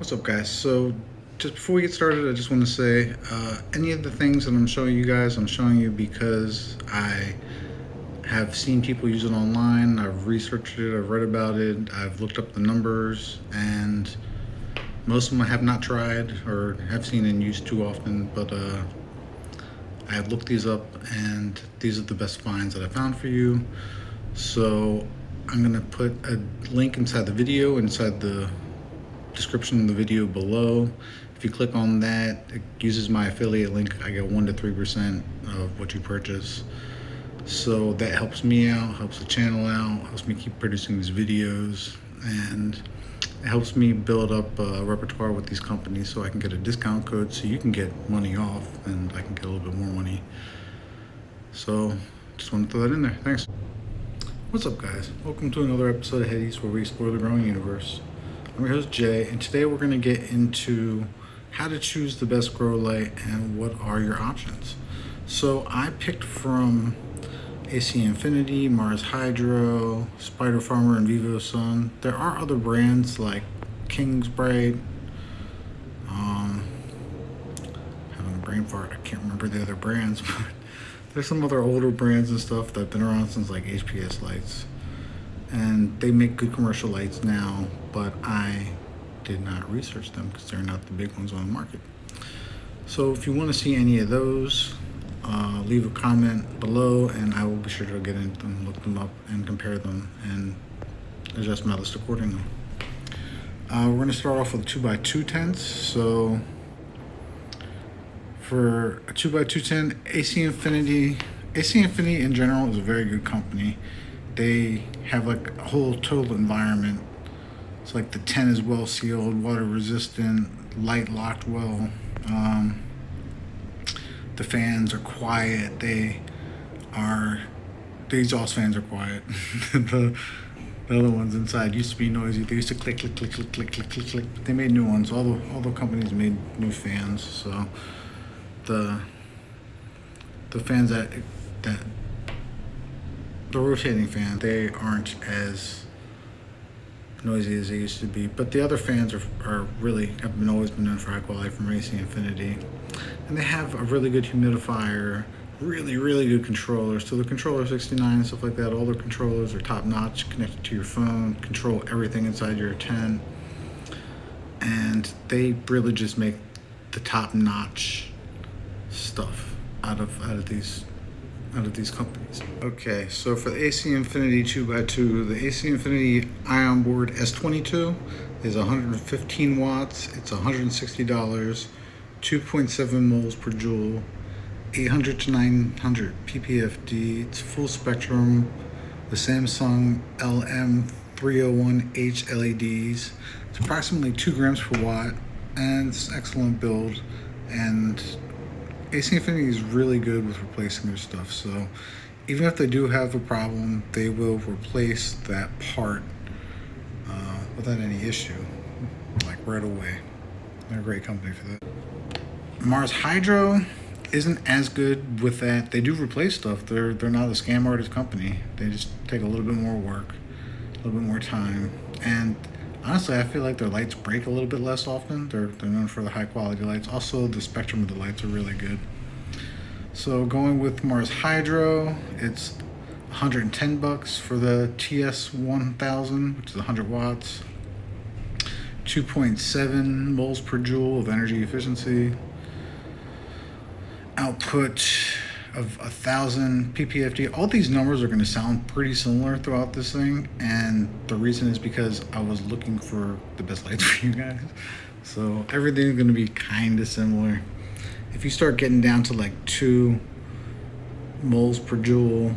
What's up, guys? So just before we get started, I just want to say any of the things that I'm showing you guys, I'm showing you because I have seen people use it online. I've researched it, I've read about it, I've looked up the numbers, and most of them I have not tried or have seen in use too often, but I have looked these up, and these are the best finds that I found for you. So I'm gonna put a link inside the video, inside the description of the video below. If you click on that, it uses my affiliate link. I get 1 to 3% of what you purchase. So that helps me out, helps the channel out, helps me keep producing these videos, and it helps me build up a repertoire with these companies so I can get a discount code so you can get money off and I can get a little bit more money. So just want to throw that in there. Thanks. What's up, guys? Welcome to another episode of Headies, where we explore the growing universe. I'm your host, Jay, and today we're going to get into how to choose the best grow light and what are your options. So I picked from AC Infinity, Mars Hydro, Spider Farmer, and Vivo Sun. There are other brands like King's Bright. Having a brain fart, I can't remember the other brands, but there's some other older brands and stuff that have been around since like HPS lights. And they make good commercial lights now, but I did not research them because they're not the big ones on the market. So if you want to see any of those, leave a comment below and I will be sure to get into them, look them up, and compare them and adjust my list accordingly. We're going to start off with 2x2 tents. So for a 2x2 tent, AC Infinity in general is a very good company. They have like a whole total environment. It's like the tent is well sealed, water resistant, light locked well. The fans are quiet. The exhaust fans are quiet. the other ones inside used to be noisy. They used to click, click, click, click, click, click, click, click. But they made new ones. All the companies made new fans. So the fans that the rotating fan, they aren't as noisy as they used to be. But the other fans are really have always been known for high quality from AC Infinity. And they have a really good humidifier, really, really good controllers. So the controller 69 and stuff like that, all their controllers are top notch, connected to your phone, control everything inside your tent. And they really just make the top notch stuff out of these companies. Okay, so for the AC Infinity 2x2, the AC Infinity Ion Board S22 is 115 watts. It's $160, 2.7 moles per joule, 800 to 900 ppfd. It's full spectrum. The Samsung LM301H LEDs. It's approximately 2 grams per watt, and it's an excellent build. And AC Infinity is really good with replacing their stuff. So even if they do have a problem, they will replace that part without any issue, like right away. They're a great company for that. Mars Hydro isn't as good with that. They do replace stuff. They're not a scam artist company. They just take a little bit more work, a little bit more time, and honestly, I feel like their lights break a little bit less often. They're known for the high quality lights. Also, the spectrum of the lights are really good. So going with Mars Hydro, it's $110 for the TS1000, which is 100 watts, 2.7 moles per joule of energy efficiency, output of 1,000 ppfd. All these numbers are going to sound pretty similar throughout this thing, and the reason is because I was looking for the best lights for you guys. So everything's going to be kind of similar. If you start getting down to like 2 moles per joule,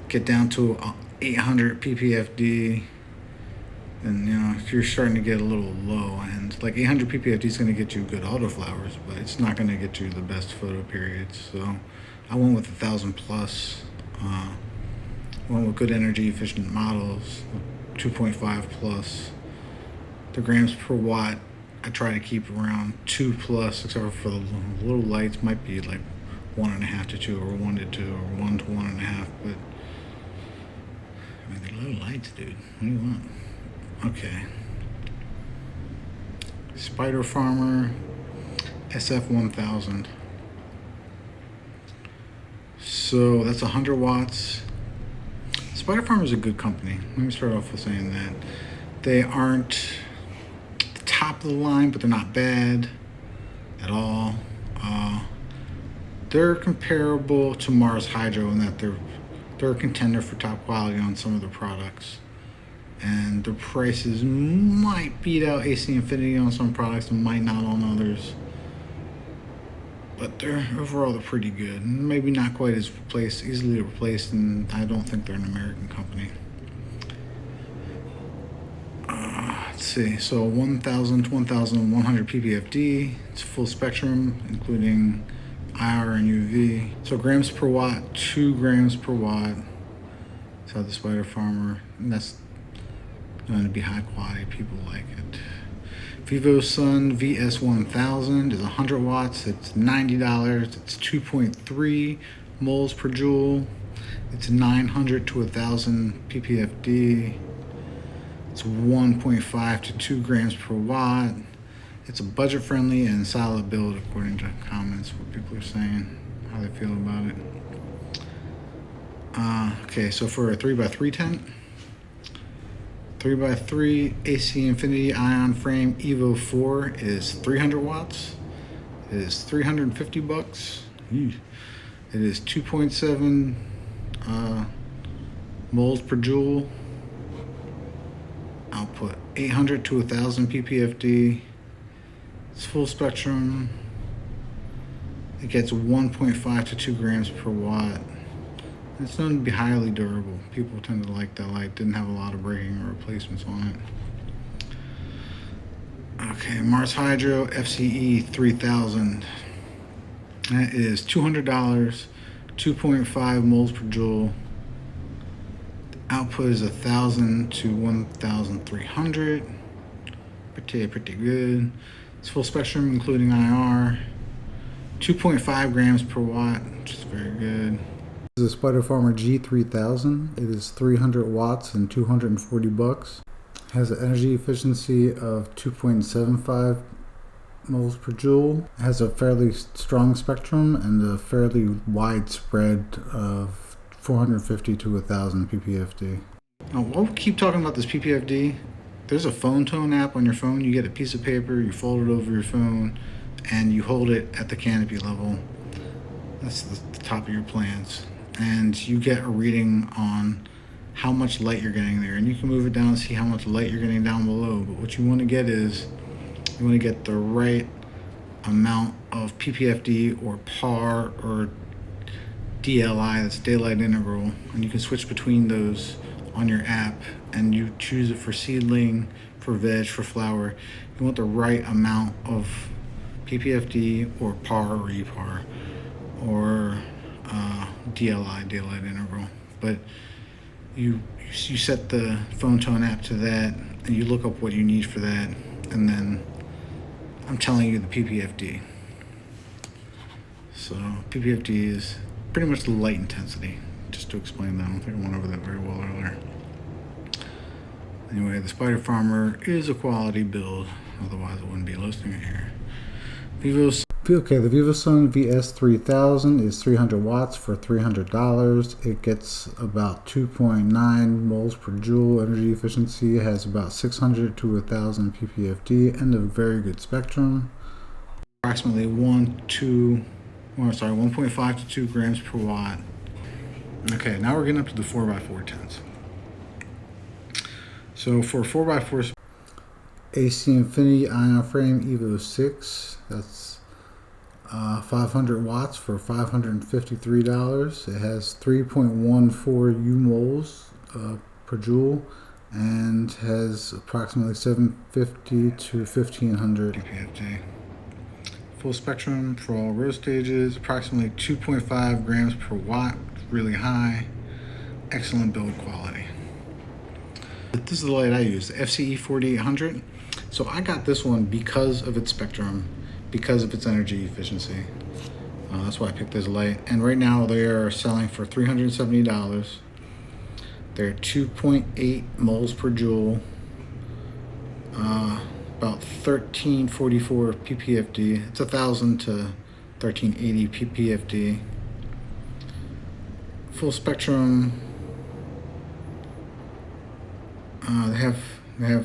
get down to 800 ppfd, and if you're starting to get a little low end, like 800 ppfd is going to get you good autoflowers, but it's not going to get you the best photo periods. So I went with 1,000 plus. Went with good energy efficient models, 2.5 plus. The grams per watt, I try to keep around 2 plus, except for the little lights might be like 1.5 to 2, or 1 to 2, or 1 to 1.5. But I mean, they're little lights, dude. What do you want? Okay. Spider Farmer SF1000. So that's 100 watts. Spider Farmer is a good company. Let me start off with saying that. They aren't the top of the line, but they're not bad at all. They're comparable to Mars Hydro in that they're a contender for top quality on some of their products. And their prices might beat out AC Infinity on some products and might not on others. But overall they're pretty good. Maybe not quite as easily replaced, and I don't think they're an American company. Let's see, so 1,000 to 1,100 ppfd. It's full spectrum, including IR and UV. So grams per watt, 2 grams per watt. That's how the Spider Farmer, and that's going to be high quality. People like it. VivoSun VS1000 is 100 watts. It's $90. It's 2.3 moles per joule. It's 900 to 1,000 ppfd. It's 1.5 to 2 grams per watt. It's a budget-friendly and solid build, according to comments, what people are saying, how they feel about it. Okay, so for a 3x3 tent, 3x3 AC Infinity Ion Frame Evo 4 is 300 watts. It is $350. It is 2.7 moles per joule. Output 800 to 1,000 ppfd. It's full spectrum. It gets 1.5 to 2 grams per watt. It's known to be highly durable. People tend to like that light. Didn't have a lot of breaking or replacements on it. Okay, Mars Hydro FCE 3000. That is $200, 2.5 moles per joule. The output is 1,000 to 1,300. Pretty good. It's full spectrum, including IR. 2.5 grams per watt, which is very good. This is a Spider Farmer G3000. It is 300 watts and $240. Has an energy efficiency of 2.75 moles per joule. It has a fairly strong spectrum and a fairly wide spread of 450 to 1,000 ppfd. Now, while we keep talking about this ppfd, there's a phone tone app on your phone. You get a piece of paper, you fold it over your phone, and you hold it at the canopy level. That's the top of your plants. And you get a reading on how much light you're getting there. And you can move it down and see how much light you're getting down below. But what you want to get is, you want to get the right amount of ppfd or PAR or DLI, that's daylight integral. And you can switch between those on your app, and you choose it for seedling, for veg, for flower. You want the right amount of ppfd or PAR or EPAR or DLI, daylight integral. But you set the phone tone app to that, and you look up what you need for that, and then I'm telling you the ppfd. So ppfd is pretty much the light intensity. Just to explain that, I don't think I went over that very well earlier. Anyway, the Spider Farmer is a quality build, otherwise I wouldn't be listing it here. The VivoSun VS3000 is 300 watts for $300. It gets about 2.9 moles per joule energy efficiency. It has about 600 to 1,000 ppfd and a very good spectrum. Approximately 1.5 to 2 grams per watt. Okay, now we're getting up to the 4x4 tents. So for 4x4, AC Infinity Ion Frame Evo 6, that's 500 watts for $553. It has 3.14 U moles per joule and has approximately 750 to 1,500 ppfd. Full spectrum for all row stages, approximately 2.5 grams per watt, really high, excellent build quality. This is the light I use, the FCE 4800. So I got this one because of its spectrum, because of its energy efficiency. That's why I picked this light. And right now they are selling for $370. They're 2.8 moles per joule. about 1344 ppfd. It's 1000 to 1380 ppfd. Full spectrum. They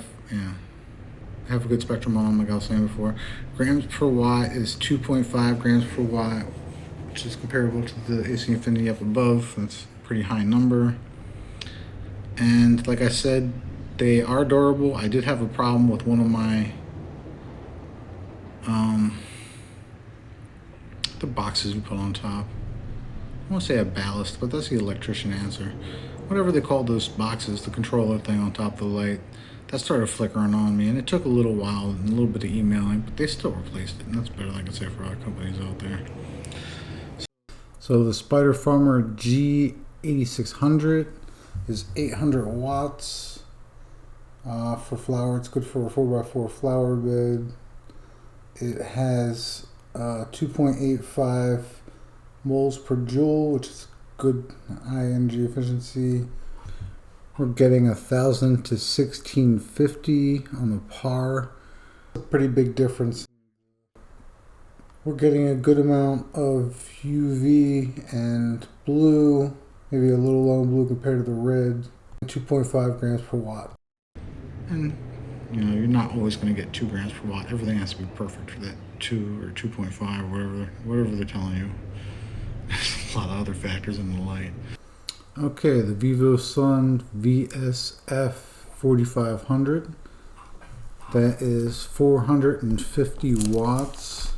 have a good spectrum on them, like I was saying before. Grams per watt is 2.5 grams per watt, which is comparable to the AC Infinity up above. That's a pretty high number. And like I said, they are durable. I did have a problem with one of my the boxes we put on top. I want to say a ballast, but that's the electrician answer. Whatever they call those boxes, the controller thing on top of the light, that started flickering on me, and it took a little while and a little bit of emailing, but they still replaced it, and that's better than I can say for other companies out there. So the Spider Farmer G8600 is 800 watts for flower. It's good for a 4x4 flower bed. It has 2.85 moles per joule, which is good high energy efficiency. We're getting 1000 to 1650 on the par. A pretty big difference. We're getting a good amount of UV and blue, maybe a little low blue compared to the red. 2.5 grams per watt. And you know, you're not always going to get 2 grams per watt. Everything has to be perfect for that 2 or 2.5, whatever they're telling you. There's a lot of other factors in the light. Okay, the Vivosun VSF 4500. That is 450 watts.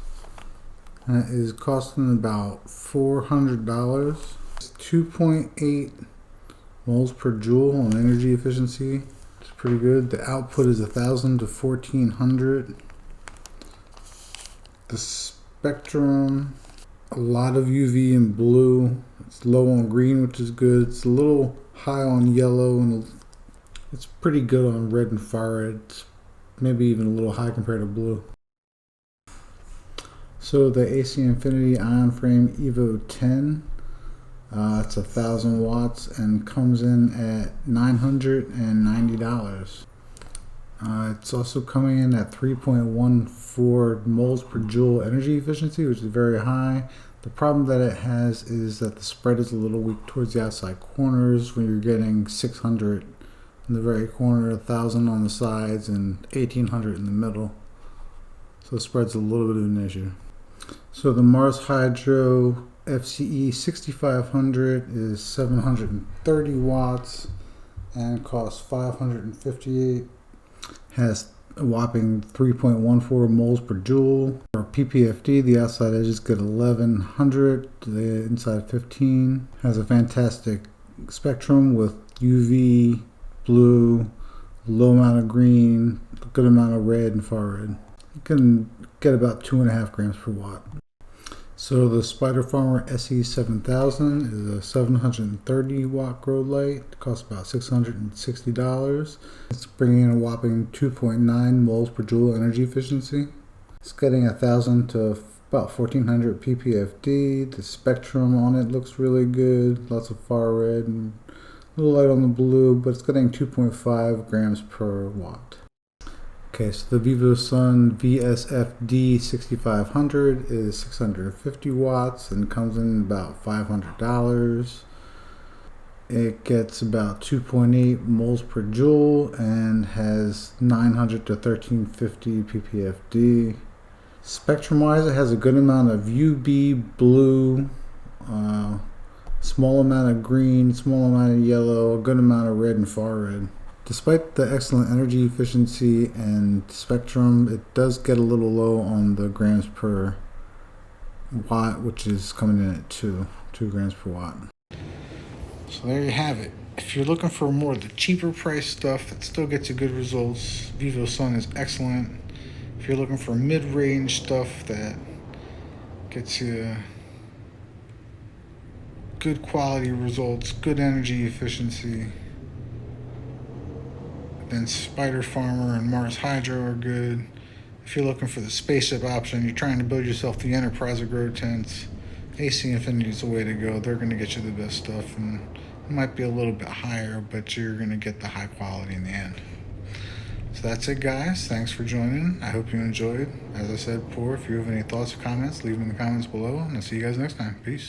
That is costing about $400. It's 2.8 moles per joule on energy efficiency. It's pretty good. The output is 1000 to 1400. The spectrum, a lot of UV and blue. It's low on green, which is good. It's a little high on yellow, and it's pretty good on red and far red. It's maybe even a little high compared to blue. So the AC Infinity Ion Frame Evo 10, it's 1000 watts and comes in at $990. It's also coming in at 3.14 moles per joule energy efficiency, which is very high. The problem that it has is that the spread is a little weak towards the outside corners when you're getting 600 in the very corner, 1000 on the sides, and 1800 in the middle. So the spread's a little bit of an issue. So the Mars Hydro FCE 6500 is 730 watts and costs $558. Has a whopping 3.14 moles per joule. For ppfd, the outside edges get 1100, the inside 15. Has a fantastic spectrum with UV, blue, low amount of green, a good amount of red and far red. You can get about 2.5 grams per watt. So the Spider Farmer SE7000 is a 730 watt grow light. It costs about $660. It's bringing in a whopping 2.9 moles per joule energy efficiency. It's getting 1000 to about 1400 ppfd. The spectrum on it looks really good. Lots of far red and a little light on the blue, but it's getting 2.5 grams per watt. Okay, so the Vivosun VSFD 6500 is 650 watts and comes in about $500. It gets about 2.8 moles per joule and has 900 to 1350 ppfd. Spectrum-wise, it has a good amount of UV, blue, small amount of green, small amount of yellow, a good amount of red and far red. Despite the excellent energy efficiency and spectrum, it does get a little low on the grams per watt, which is coming in at 2 grams per watt. So there you have it. If you're looking for more of the cheaper price stuff that still gets you good results, Vivosun is excellent. If you're looking for mid-range stuff that gets you good quality results, good energy efficiency, then Spider Farmer and Mars Hydro are good. If you're looking for the spaceship option, you're trying to build yourself the Enterprise of grow tents, AC Infinity is the way to go. They're going to get you the best stuff, and it might be a little bit higher, but you're going to get the high quality in the end. So that's it, guys. Thanks for joining. I hope you enjoyed. As I said before, if you have any thoughts or comments, leave them in the comments below, and I'll see you guys next time. Peace.